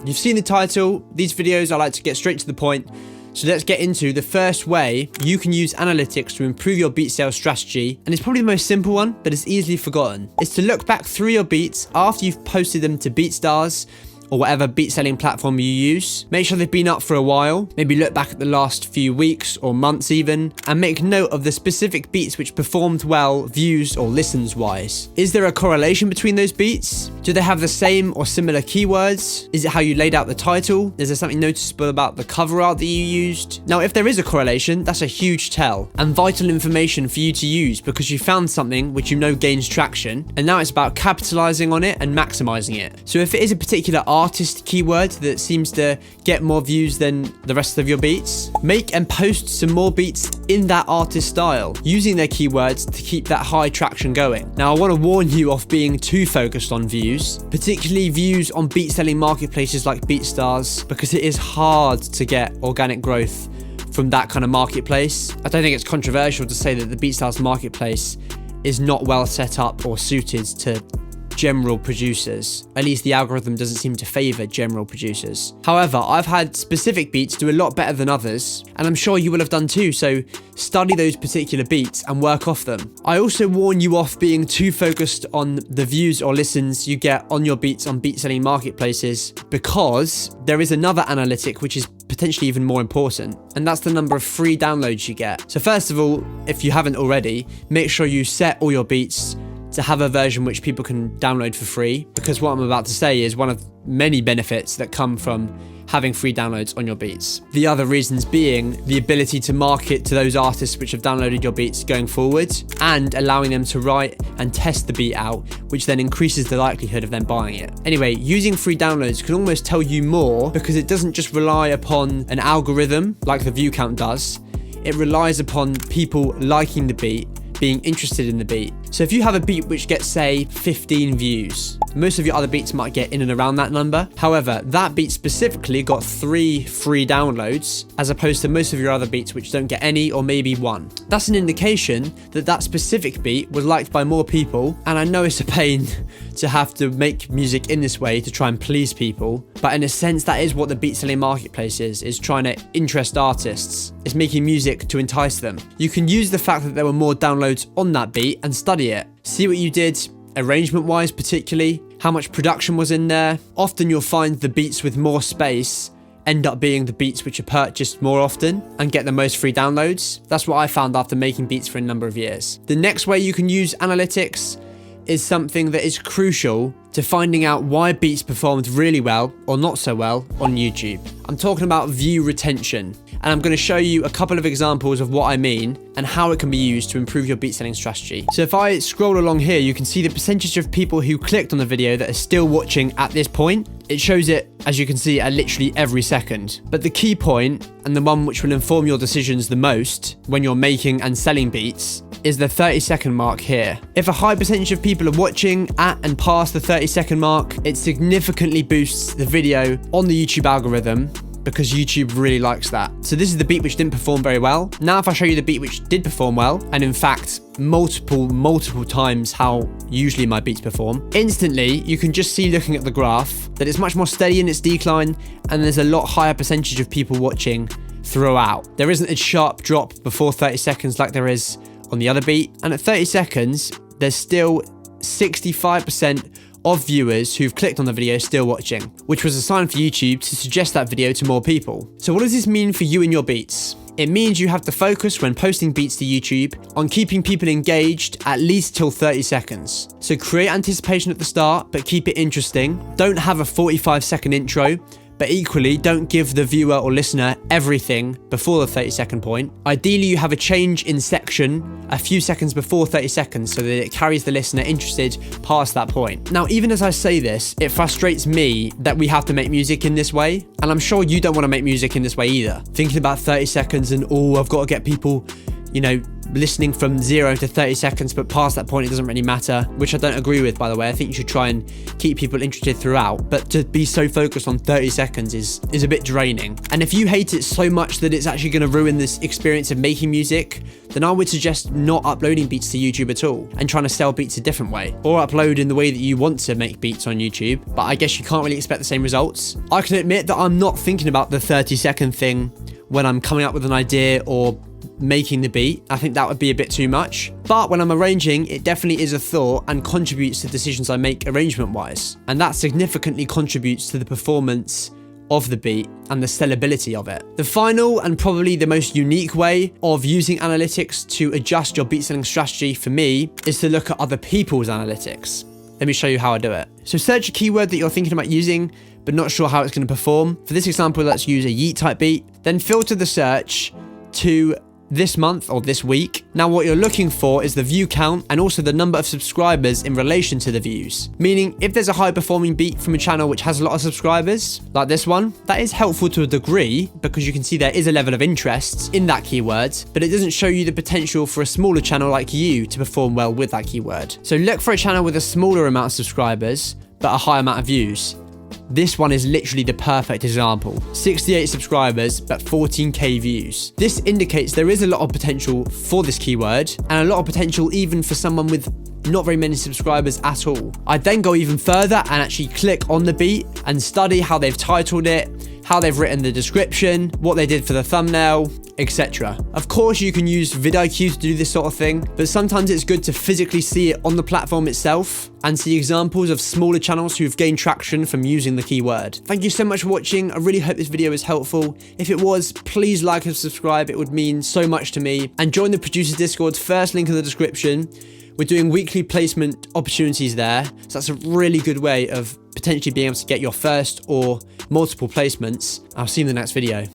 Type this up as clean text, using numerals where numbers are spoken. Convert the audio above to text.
you've seen the title. These videos, I like to get straight to the point. So let's get into the first way you can use analytics to improve your beat sales strategy. And it's probably the most simple one, but it's easily forgotten. It's to look back through your beats after you've posted them to BeatStars or whatever beat selling platform you use. Make sure they've been up for a while. Maybe look back at the last few weeks or months even, and make note of the specific beats which performed well views or listens wise. Is there a correlation between those beats? Do they have the same or similar keywords? Is it how you laid out the title? Is there something noticeable about the cover art that you used? Now, if there is a correlation, that's a huge tell and vital information for you to use because you found something which you know gains traction, and now it's about capitalizing on it and maximizing it. So if it is a particular artist keyword that seems to get more views than the rest of your beats, make and post some more beats in that artist style, using their keywords to keep that high traction going. Now, I want to warn you off being too focused on views, particularly views on beat selling marketplaces like BeatStars, because it is hard to get organic growth from that kind of marketplace. I don't think it's controversial to say that the BeatStars marketplace is not well set up or suited to general producers. At least the algorithm doesn't seem to favor general producers. However, I've had specific beats do a lot better than others, and I'm sure you will have done too, so study those particular beats and work off them. I also warn you off being too focused on the views or listens you get on your beats on beat selling marketplaces, because there is another analytic which is potentially even more important, and that's the number of free downloads you get. So first of all, if you haven't already, make sure you set all your beats to have a version which people can download for free, because what I'm about to say is one of many benefits that come from having free downloads on your beats. The other reasons being the ability to market to those artists which have downloaded your beats going forward, and allowing them to write and test the beat out, which then increases the likelihood of them buying it. Anyway, using free downloads can almost tell you more, because it doesn't just rely upon an algorithm like the view count does. It relies upon people liking the beat, being interested in the beat. So if you have a beat which gets, say, 15 views, most of your other beats might get in and around that number. However, that beat specifically got 3 free downloads, as opposed to most of your other beats which don't get any or maybe 1. That's an indication that that specific beat was liked by more people, and I know it's a pain to have to make music in this way to try and please people, but in a sense that is what the beat selling marketplace is trying to interest artists. It's making music to entice them. You can use the fact that there were more downloads on that beat and study it. See what you did arrangement wise, particularly how much production was in there. Often you'll find the beats with more space end up being the beats which are purchased more often and get the most free downloads. That's what I found after making beats for a number of years. The next way you can use analytics is something that is crucial to finding out why beats performed really well or not so well on YouTube. I'm talking about view retention, and I'm going to show you a couple of examples of what I mean and how it can be used to improve your beat selling strategy. So if I scroll along here, you can see the percentage of people who clicked on the video that are still watching at this point. It shows it, as you can see, at literally every second. But the key point, and the one which will inform your decisions the most when you're making and selling beats, is the 30-second mark here. If a high percentage of people are watching at and past the 30-second mark, it significantly boosts the video on the YouTube algorithm, because YouTube really likes that. So this is the beat which didn't perform very well. Now if I show you the beat which did perform well, and in fact multiple times how usually my beats perform, instantly you can just see, looking at the graph, that it's much more steady in its decline, and there's a lot higher percentage of people watching throughout. There isn't a sharp drop before 30 seconds like there is on the other beat, and at 30 seconds there's still 65% of viewers who've clicked on the video still watching, which was a sign for YouTube to suggest that video to more people. So what does this mean for you and your beats? It means you have to focus when posting beats to YouTube on keeping people engaged at least till 30 seconds. So create anticipation at the start, but keep it interesting. Don't have a 45-second intro, but equally don't give the viewer or listener everything before the 30-second point. Ideally, you have a change in section a few seconds before 30 seconds so that it carries the listener interested past that point. Now, even as I say this, it frustrates me that we have to make music in this way, and I'm sure you don't want to make music in this way either. Thinking about 30 seconds and, oh, I've got to get people you know, listening from 0 to 30 seconds, but past that point it doesn't really matter, which I don't agree with, by the way. I think you should try and keep people interested throughout, but to be so focused on 30 seconds is a bit draining. And if you hate it so much that it's actually going to ruin this experience of making music, then I would suggest not uploading beats to YouTube at all and trying to sell beats a different way, or upload in the way that you want to make beats on YouTube, but I guess you can't really expect the same results. I can admit that I'm not thinking about the 30-second thing when I'm coming up with an idea or making the beat. I think that would be a bit too much. But when I'm arranging, it definitely is a thought and contributes to decisions I make arrangement-wise. And that significantly contributes to the performance of the beat and the sellability of it. The final and probably the most unique way of using analytics to adjust your beat selling strategy for me is to look at other people's analytics. Let me show you how I do it. So search a keyword that you're thinking about using, but not sure how it's going to perform. For this example, let's use a Yeet type beat. Then filter the search to this month or this week. Now what you're looking for is the view count and also the number of subscribers in relation to the views. Meaning if there's a high performing beat from a channel which has a lot of subscribers, like this one, that is helpful to a degree because you can see there is a level of interest in that keyword, but it doesn't show you the potential for a smaller channel like you to perform well with that keyword. So look for a channel with a smaller amount of subscribers, but a high amount of views. This one is literally the perfect example. 68 subscribers, but 14k views. This indicates there is a lot of potential for this keyword and a lot of potential even for someone with not very many subscribers at all. I'd then go even further and actually click on the beat and study how they've titled it, how they've written the description, what they did for the thumbnail, etc. Of course, you can use vidIQ to do this sort of thing, but sometimes it's good to physically see it on the platform itself and see examples of smaller channels who've gained traction from using the keyword. Thank you so much for watching. I really hope this video was helpful. If it was, please like and subscribe. It would mean so much to me. And join the Producer Discord's first link in the description. We're doing weekly placement opportunities there, so that's a really good way of potentially being able to get your first or multiple placements. I'll see you in the next video.